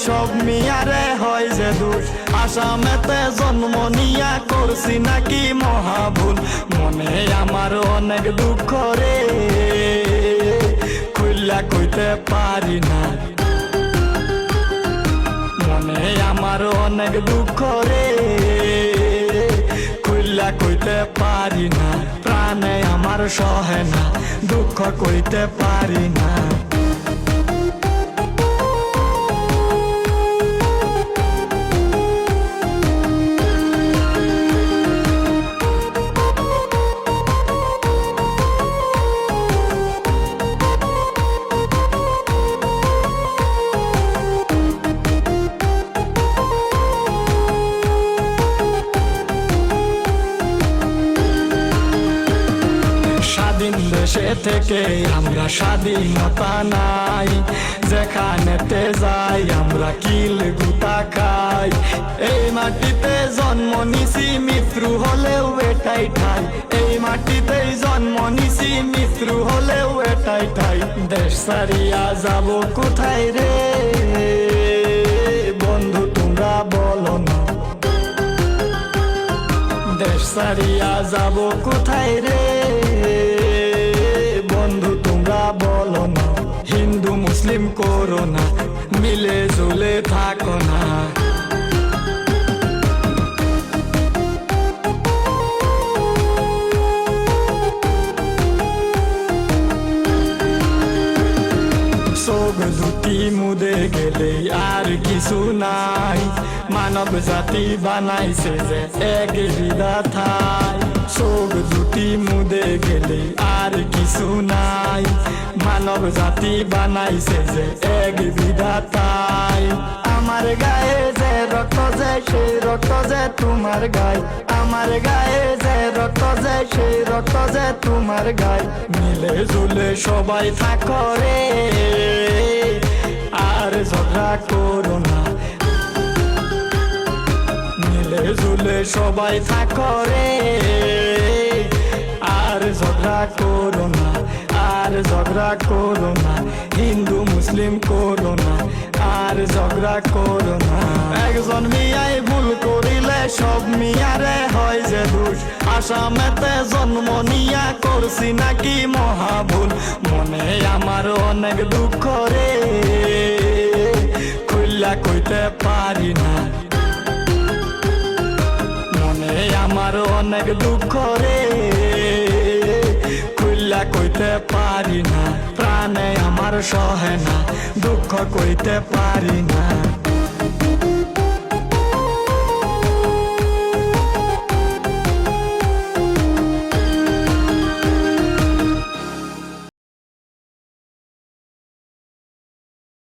সব মিয়ারে হয় যে দোষ। আসামেতে জন্ম নিয়া করছি নাকি মহাভুল, মনে আমার অনেক দুঃখ রে, খুইলা কইতে পারি না। মনে আমার অনেক দুঃখ রে, খুইলা কইতে পারি না। প্রাণে আমার সহে না, দুঃখ কইতে পারি না। স্বাধীন দেশে থেকে আমরা স্বাধীনতা নাই, যেখানেতে যাই আমরা কিল গুতা খাই। এই মাটিতে জন্ম নিছি মৃত্যু হলেও এটাই ঠাই, এই মাটিতেই জন্ম নিছি মৃত্যু হলেও এটাই ঠাই। দেশ ছাড়িয়া যাব কোথায় রে বন্ধু তোমরা বলো না, দেশ ছাড়িয়া যাব কোথায় রে বন্ধু তোমরা বলো না। হিন্দু মুসলিম করো না, মিলে জুলে থাকো না। চোখ দুটি মুদে গেলে আর কিছু নাই, মানব জাতি বানাইছে যে এক বিধাতাই। চোখ দুটি মুদে গেলে আর কিছু নাই, মানব জাতি বানাইছে যে এক বিধাতাই। আমার গায়ে যে রক্ত যায় সেই রক্ত যে তোমার গায়ে, আমার গায়ে যে রক্ত যায় সেই রক্ত যে তোমার গায়ে। মিলে জুলে সবাই থাকো রে, আর ঝগড়া করো না। মিলে জুলে সবাই থাকো রে, আর ঝগড়া করো না, আর ঝগড়া করো না। হিন্দু মুসলিম করো না, আর ঝগড়া করো না। একজন মিয়াই ভুল করিলে সব মিয়ারে হয় যে দোষ। আসামেতে জন্ম নিয়া করছি নাকি মহাভুল, মনে আমার অনেক দুঃখ রে, খুইলা কইতে পারি না। মনে আমার অনেক দুঃখ রে, খুইলা কইতে পারি না। প্রাণে আমার সহে না, দুঃখ কইতে পারি না।